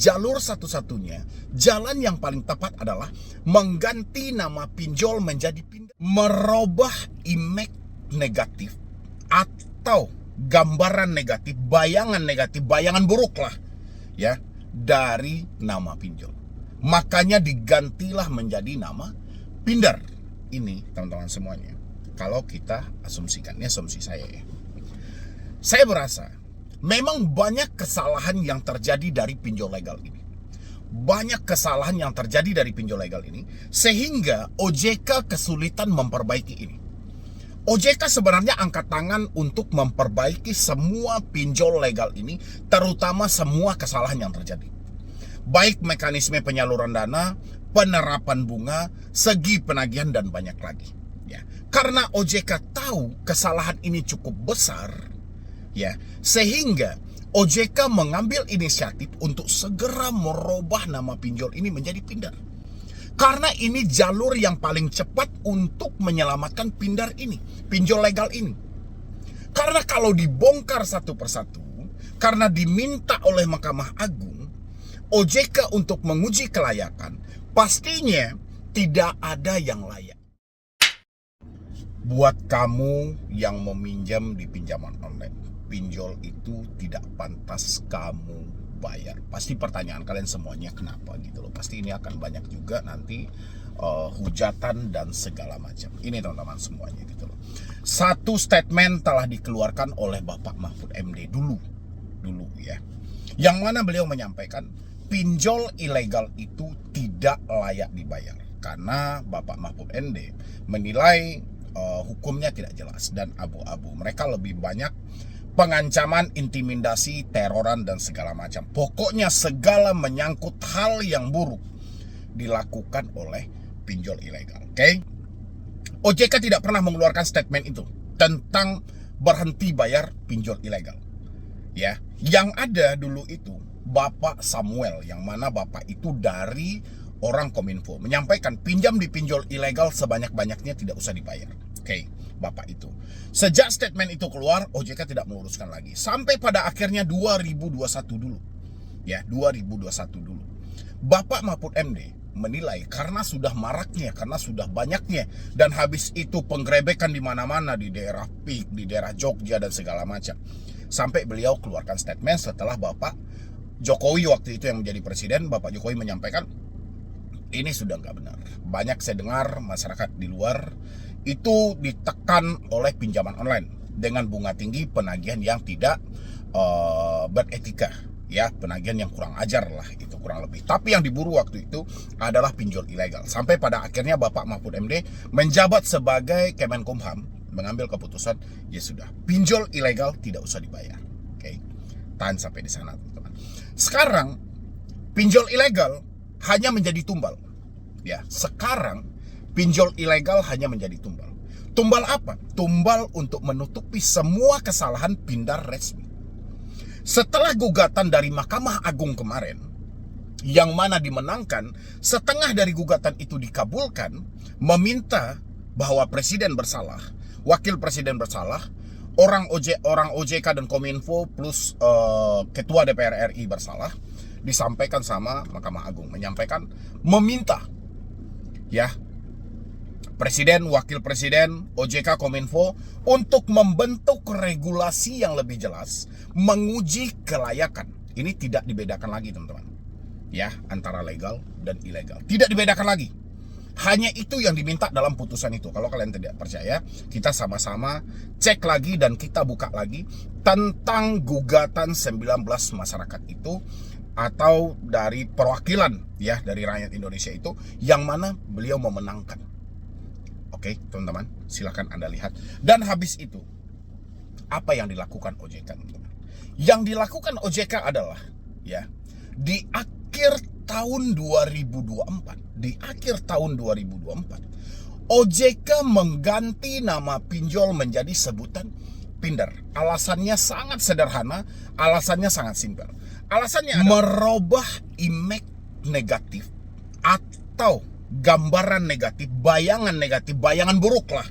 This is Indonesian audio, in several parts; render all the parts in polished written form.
jalur satu-satunya, jalan yang paling tepat adalah mengganti nama pinjol menjadi pindah, merubah image negatif atau gambaran negatif, bayangan buruk lah ya dari nama pinjol. Makanya digantilah menjadi nama Pindar. Ini teman-teman semuanya, kalau kita asumsikan, ini asumsi saya ya. Saya berasa memang banyak kesalahan yang terjadi dari pinjol legal ini. Banyak kesalahan yang terjadi dari pinjol legal ini, sehingga OJK kesulitan memperbaiki ini. OJK sebenarnya angkat tangan untuk memperbaiki semua pinjol legal ini, terutama semua kesalahan yang terjadi. Baik mekanisme penyaluran dana, penerapan bunga, segi penagihan, dan banyak lagi. Ya, karena OJK tahu kesalahan ini cukup besar, ya, sehingga OJK mengambil inisiatif untuk segera merubah nama pinjol ini menjadi Pindar. Karena ini jalur yang paling cepat untuk menyelamatkan Pindar ini, pinjol legal ini. Karena kalau dibongkar satu persatu, karena diminta oleh Mahkamah Agung, OJK untuk menguji kelayakan, pastinya tidak ada yang layak. Buat kamu yang meminjam di pinjaman online, pinjol itu tidak pantas kamu bayar. Pasti pertanyaan kalian semuanya kenapa gitu loh. Pasti ini akan banyak juga nanti hujatan dan segala macam. Ini teman-teman semuanya gitu loh. Satu statement telah dikeluarkan oleh Bapak Mahfud MD dulu ya. Yang mana beliau menyampaikan pinjol ilegal itu tidak layak dibayar. Karena Bapak Mahfud MD menilai hukumnya tidak jelas dan abu-abu. Mereka lebih banyak pengancaman, intimidasi, teroran, dan segala macam. Pokoknya segala menyangkut hal yang buruk dilakukan oleh pinjol ilegal. Oke? OJK tidak pernah mengeluarkan statement itu tentang berhenti bayar pinjol ilegal. Ya, yang ada dulu itu Bapak Samuel, yang mana Bapak itu dari orang Kominfo, menyampaikan pinjam di pinjol ilegal sebanyak-banyaknya tidak usah dibayar. Oke, Bapak itu. Sejak statement itu keluar, OJK tidak meluruskan lagi. Sampai pada akhirnya 2021 dulu. Ya, 2021 dulu. Bapak Mahfud MD menilai karena sudah maraknya, karena sudah banyaknya, dan habis itu penggerebekan di mana-mana, di daerah PIK, di daerah Jogja, dan segala macam. Sampai beliau keluarkan statement setelah Bapak Jokowi waktu itu yang menjadi presiden. Bapak Jokowi menyampaikan ini sudah nggak benar. Banyak saya dengar masyarakat di luar itu ditekan oleh pinjaman online dengan bunga tinggi, penagihan yang tidak beretika, ya, penagihan yang kurang ajar lah, itu kurang lebih. Tapi yang diburu waktu itu adalah pinjol ilegal. Sampai pada akhirnya Bapak Mahfud MD menjabat sebagai Kemenkumham mengambil keputusan, ya sudah, pinjol ilegal tidak usah dibayar. Oke, tahan sampai di sana, teman-teman. Sekarang pinjol ilegal hanya menjadi tumbal. Ya, sekarang pinjol ilegal hanya menjadi tumbal. Tumbal apa? Tumbal untuk menutupi semua kesalahan Pindar resmi. Setelah gugatan dari Mahkamah Agung kemarin, yang mana dimenangkan, setengah dari gugatan itu dikabulkan, meminta bahwa presiden bersalah, wakil presiden bersalah, orang OJK dan Kominfo plus ketua DPR RI bersalah, disampaikan sama Mahkamah Agung, menyampaikan meminta ya presiden, wakil presiden, OJK, Kominfo untuk membentuk regulasi yang lebih jelas, menguji kelayakan. Ini tidak dibedakan lagi, teman-teman. Ya, antara legal dan ilegal. Tidak dibedakan lagi. Hanya itu yang diminta dalam putusan itu. Kalau kalian tidak percaya, kita sama-sama cek lagi dan kita buka lagi tentang gugatan 19 masyarakat itu, atau dari perwakilan ya dari rakyat Indonesia itu, yang mana beliau memenangkan. Oke, teman-teman, silakan Anda lihat. Dan habis itu, apa yang dilakukan OJK, teman-teman? Yang dilakukan OJK adalah ya, di akhir tahun 2024, OJK mengganti nama pinjol menjadi sebutan Pindar. Alasannya sangat sederhana, alasannya sangat simpel. Alasannya adalah merubah image negatif atau gambaran negatif, bayangan buruk lah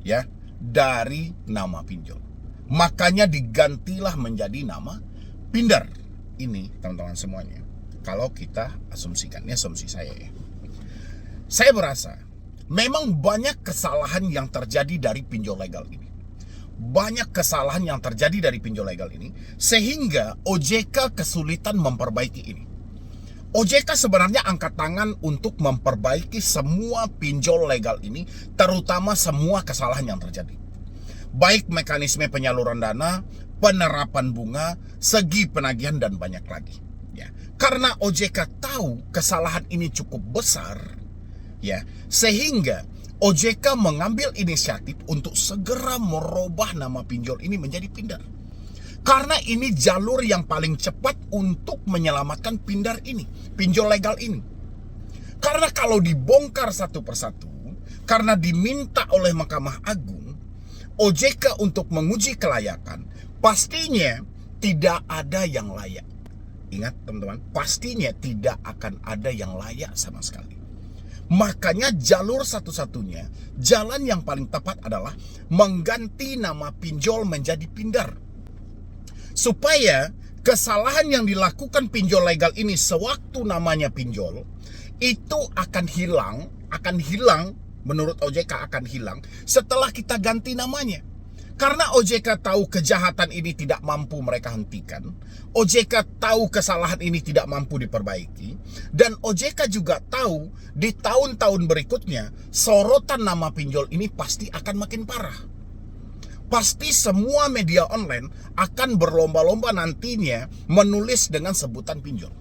ya dari nama pinjol. Makanya digantilah menjadi nama Pindar. Ini teman-teman semuanya. Kalau kita asumsikan, ini asumsi saya ya. Saya merasa memang banyak kesalahan yang terjadi dari pinjol legal ini. Banyak kesalahan yang terjadi dari pinjol legal ini, sehingga OJK kesulitan memperbaiki ini. OJK sebenarnya angkat tangan untuk memperbaiki semua pinjol legal ini, terutama semua kesalahan yang terjadi. Baik mekanisme penyaluran dana, penerapan bunga, segi penagihan, dan banyak lagi. Ya, karena OJK tahu kesalahan ini cukup besar, ya, sehingga OJK mengambil inisiatif untuk segera merubah nama pinjol ini menjadi Pindar. Karena ini jalur yang paling cepat untuk menyelamatkan pinjol legal ini. Karena kalau dibongkar satu persatu, karena diminta oleh Mahkamah Agung, OJK untuk menguji kelayakan, pastinya tidak ada yang layak. Ingat teman-teman, pastinya tidak akan ada yang layak sama sekali. Makanya jalur satu-satunya, jalan yang paling tepat adalah mengganti nama pinjol menjadi Pindar. Supaya kesalahan yang dilakukan pinjol legal ini sewaktu namanya pinjol, itu akan hilang, menurut OJK akan hilang setelah kita ganti namanya. Karena OJK tahu kejahatan ini tidak mampu mereka hentikan, OJK tahu kesalahan ini tidak mampu diperbaiki, dan OJK juga tahu di tahun-tahun berikutnya sorotan nama pinjol ini pasti akan makin parah. Pasti semua media online akan berlomba-lomba nantinya menulis dengan sebutan pinjol.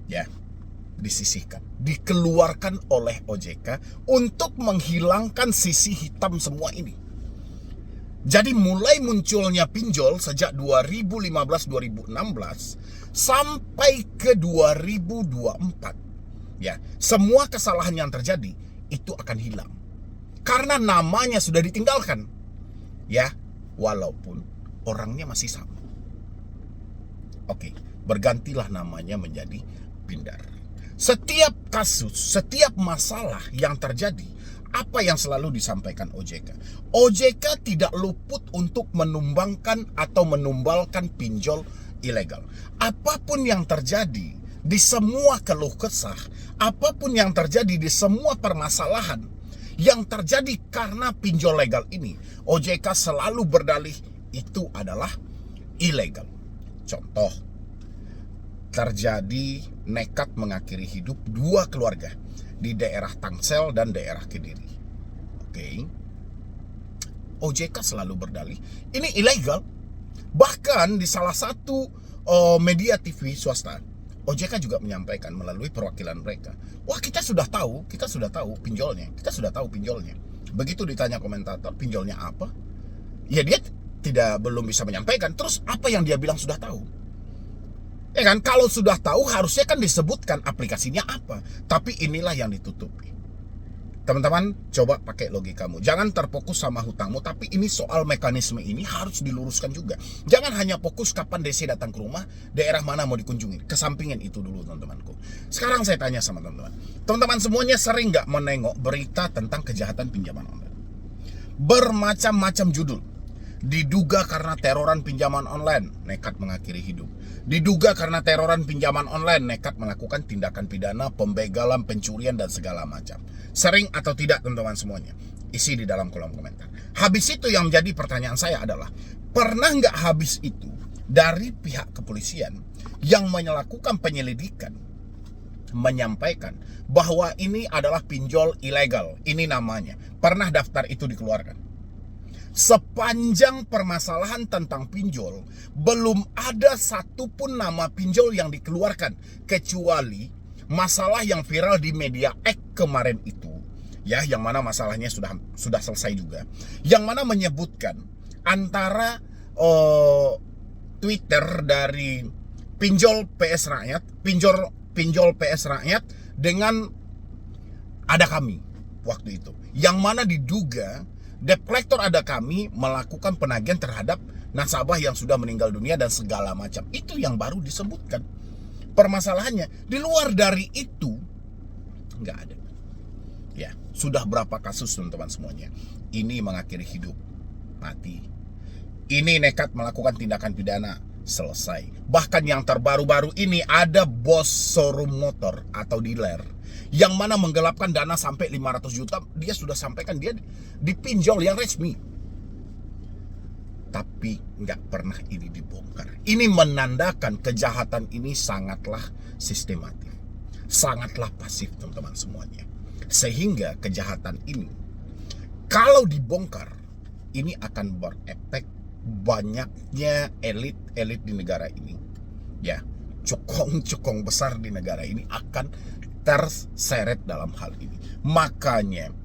Ya, disisihkan, dikeluarkan oleh OJK untuk menghilangkan sisi hitam semua ini. Jadi mulai munculnya pinjol sejak 2015-2016 sampai ke 2024. Ya, semua kesalahan yang terjadi itu akan hilang. Karena namanya sudah ditinggalkan. Ya, walaupun orangnya masih sama. Oke, bergantilah namanya menjadi Pindar. Setiap kasus, setiap masalah yang terjadi, apa yang selalu disampaikan OJK? OJK tidak luput untuk menumbangkan atau menumbalkan pinjol ilegal. Apapun yang terjadi di semua keluh kesah, apapun yang terjadi di semua permasalahan yang terjadi karena pinjol legal ini, OJK selalu berdalih itu adalah ilegal. Contoh, terjadi nekat mengakhiri hidup 2 keluarga di daerah Tangsel dan daerah Kediri. Oke. OJK selalu berdalih ini ilegal. Bahkan di salah satu media TV swasta, OJK juga menyampaikan melalui perwakilan mereka, wah kita sudah tahu pinjolnya, Begitu ditanya komentator, pinjolnya apa? Ya dia belum bisa menyampaikan. Terus apa yang dia bilang sudah tahu? Ya kan, kalau sudah tahu harusnya kan disebutkan aplikasinya apa. Tapi inilah yang ditutupi. Teman-teman, coba pakai logikamu. Jangan terfokus sama hutangmu, tapi ini soal mekanisme ini harus diluruskan juga. Jangan hanya fokus kapan DC datang ke rumah, daerah mana mau dikunjungi. Kesampingin itu dulu, teman-temanku. Sekarang saya tanya sama teman-teman. Teman-teman semuanya sering nggak menengok berita tentang kejahatan pinjaman online? Bermacam-macam judul. Diduga karena teroran pinjaman online, nekat mengakhiri hidup. Diduga karena teroran pinjaman online, nekat melakukan tindakan pidana, pembegalan, pencurian, dan segala macam. Sering atau tidak teman-teman semuanya? Isi di dalam kolom komentar. Habis itu yang menjadi pertanyaan saya adalah, pernah nggak habis itu dari pihak kepolisian yang melakukan penyelidikan menyampaikan bahwa ini adalah pinjol ilegal, ini namanya, pernah daftar itu dikeluarkan? Sepanjang permasalahan tentang pinjol, belum ada satupun nama pinjol yang dikeluarkan, kecuali masalah yang viral di media X kemarin itu, ya, yang mana masalahnya sudah selesai juga, yang mana menyebutkan antara Twitter dari pinjol PS Rakyat dengan Ada Kami waktu itu, yang mana diduga debt collector Ada Kami melakukan penagihan terhadap nasabah yang sudah meninggal dunia dan segala macam. Itu yang baru disebutkan. Permasalahannya di luar dari itu nggak ada. Ya, sudah berapa kasus teman-teman semuanya? Ini mengakhiri hidup, mati. Ini nekat melakukan tindakan pidana, selesai. Bahkan yang terbaru-baru ini ada bos showroom motor atau dealer yang mana menggelapkan dana sampai 500 juta. Dia sudah sampaikan dia dipinjol yang resmi. Tapi nggak pernah ini dibongkar. Ini menandakan kejahatan ini sangatlah sistematif, sangatlah pasif teman-teman semuanya. Sehingga kejahatan ini kalau dibongkar, ini akan berefek banyaknya elit-elit di negara ini. Ya, cokong-cokong besar di negara ini akan terseret dalam hal ini. Makanya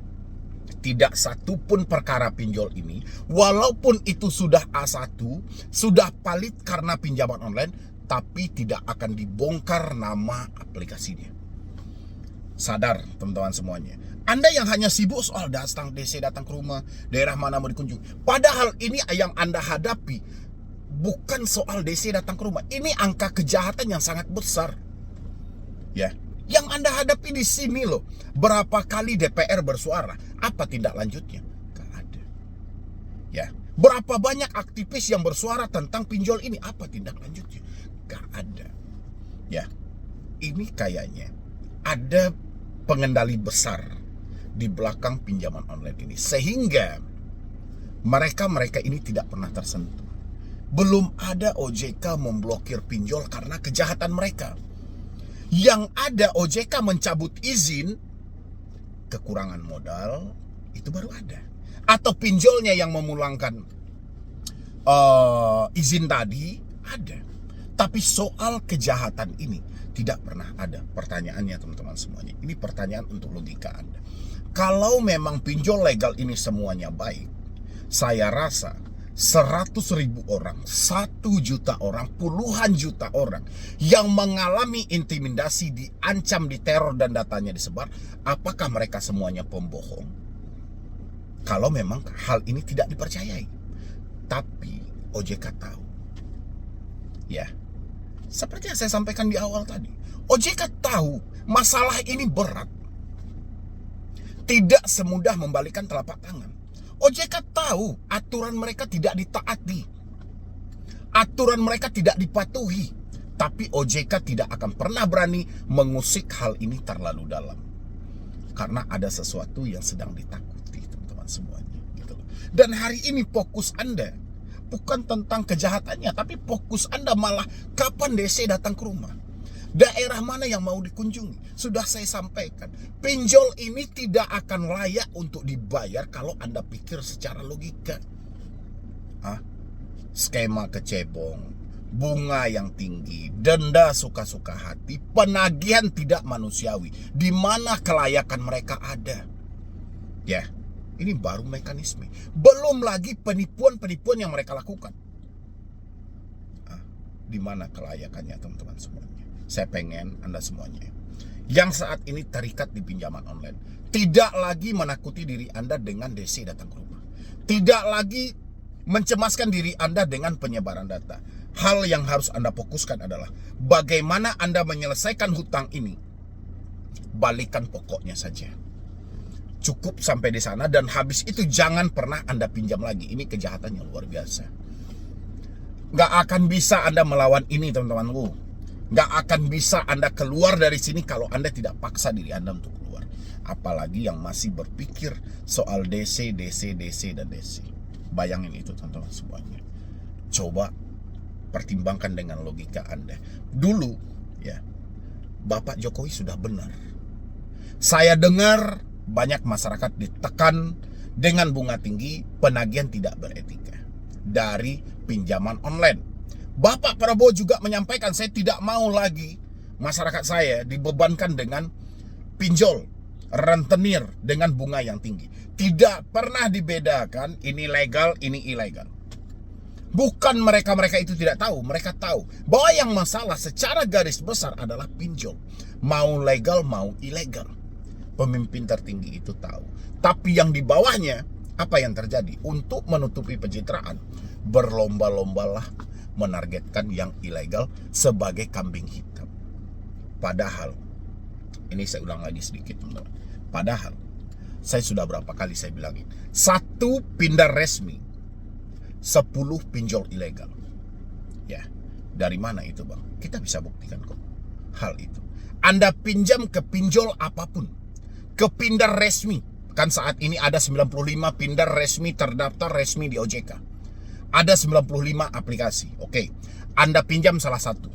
tidak satu pun perkara pinjol ini, walaupun itu sudah A1, sudah valid karena pinjaman online, tapi tidak akan dibongkar nama aplikasinya. Sadar teman-teman semuanya. Anda yang hanya sibuk soal datang DC, datang ke rumah, daerah mana mau dikunjungi. Padahal ini yang Anda hadapi bukan soal DC datang ke rumah. Ini angka kejahatan yang sangat besar. Ya. Yang Anda hadapi di sini loh. Berapa kali DPR bersuara? Apa tindak lanjutnya? Gak ada. Ya. Berapa banyak aktivis yang bersuara tentang pinjol ini? Apa tindak lanjutnya? Gak ada. Ya. Ini kayaknya ada pengendali besar di belakang pinjaman online ini. Sehingga mereka ini tidak pernah tersentuh. Belum ada OJK memblokir pinjol karena kejahatan mereka. Yang ada OJK mencabut izin, kekurangan modal, itu baru ada. Atau pinjolnya yang memulangkan izin tadi, ada. Tapi soal kejahatan ini tidak pernah ada. Pertanyaannya teman-teman semuanya, ini pertanyaan untuk logika Anda. Kalau memang pinjol legal ini semuanya baik, saya rasa 100.000 orang, 1 juta orang, puluhan juta orang yang mengalami intimidasi, diancam, diteror dan datanya disebar, apakah mereka semuanya pembohong? Kalau memang hal ini tidak dipercayai. Tapi OJK tahu. Ya, seperti yang saya sampaikan di awal tadi, OJK tahu masalah ini berat. Tidak semudah membalikan telapak tangan. OJK tahu aturan mereka tidak ditaati, aturan mereka tidak dipatuhi, tapi OJK tidak akan pernah berani mengusik hal ini terlalu dalam, karena ada sesuatu yang sedang ditakuti teman-teman semuanya, gitu loh. Dan hari ini fokus Anda bukan tentang kejahatannya, tapi fokus Anda malah kapan DC datang ke rumah, daerah mana yang mau dikunjungi. Sudah saya sampaikan, pinjol ini tidak akan layak untuk dibayar kalau Anda pikir secara logika. Skema kecebong, bunga yang tinggi, denda suka-suka hati, penagihan tidak manusiawi. Di mana kelayakan mereka ada? Ya, ini baru mekanisme. Belum lagi penipuan-penipuan yang mereka lakukan. Di mana kelayakannya teman-teman semuanya? Saya pengen Anda semuanya yang saat ini terikat di pinjaman online tidak lagi menakuti diri Anda dengan DC datang ke rumah, tidak lagi mencemaskan diri Anda dengan penyebaran data. Hal yang harus Anda fokuskan adalah bagaimana Anda menyelesaikan hutang ini. Balikan pokoknya saja, cukup sampai di sana, dan habis itu jangan pernah Anda pinjam lagi. Ini kejahatan yang luar biasa. Gak akan bisa Anda melawan ini teman-teman. Gak akan bisa Anda keluar dari sini kalau Anda tidak paksa diri Anda untuk keluar. Apalagi yang masih berpikir soal DC, dan DC. Bayangin itu teman-teman semuanya. Coba pertimbangkan dengan logika Anda. Dulu ya, Bapak Jokowi sudah benar. Saya dengar banyak masyarakat ditekan dengan bunga tinggi, penagihan tidak beretika dari pinjaman online. Bapak Prabowo juga menyampaikan, saya tidak mau lagi masyarakat saya dibebankan dengan pinjol, rentenir dengan bunga yang tinggi. Tidak pernah dibedakan ini legal, ini ilegal. Bukan mereka itu tidak tahu, mereka tahu bahwa yang masalah secara garis besar adalah pinjol. Mau legal, mau ilegal. Pemimpin tertinggi itu tahu. Tapi yang di bawahnya, apa yang terjadi? Untuk menutupi pencitraan, berlomba-lombalah menargetkan yang ilegal sebagai kambing hitam. Padahal, ini saya ulang lagi sedikit teman-teman. Padahal, saya sudah berapa kali saya bilangin, 1 pindar resmi, 10 pinjol ilegal. Ya, Dari mana itu Bang? Kita bisa buktikan kok hal itu. Anda pinjam ke pinjol apapun, ke Pindar resmi. Kan saat ini ada 95 Pindar resmi terdaftar resmi di OJK. Ada 95 aplikasi. Oke, Anda pinjam salah satu.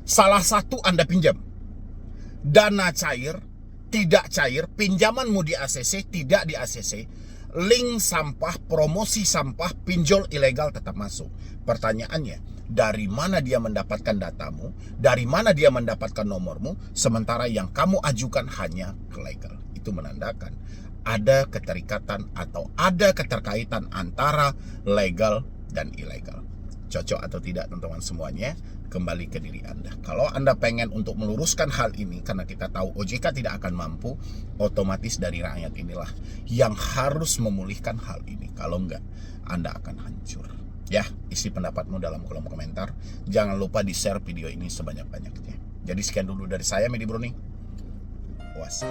Salah satu Anda pinjam. Dana cair, tidak cair, pinjamanmu di ACC, tidak di ACC, link sampah, promosi sampah, pinjol ilegal tetap masuk. Pertanyaannya, dari mana dia mendapatkan datamu, dari mana dia mendapatkan nomormu, sementara yang kamu ajukan hanya legal. Itu menandakan ada keterikatan atau ada keterkaitan antara legal dan ilegal. Cocok atau tidak teman-teman semuanya, kembali ke diri Anda. Kalau Anda pengen untuk meluruskan hal ini, karena kita tahu OJK tidak akan mampu, otomatis dari rakyat inilah yang harus memulihkan hal ini. Kalau enggak, Anda akan hancur. Ya, isi pendapatmu dalam kolom komentar. Jangan lupa di-share video ini sebanyak-banyaknya. Jadi sekian dulu dari saya, Medi Browning. Was.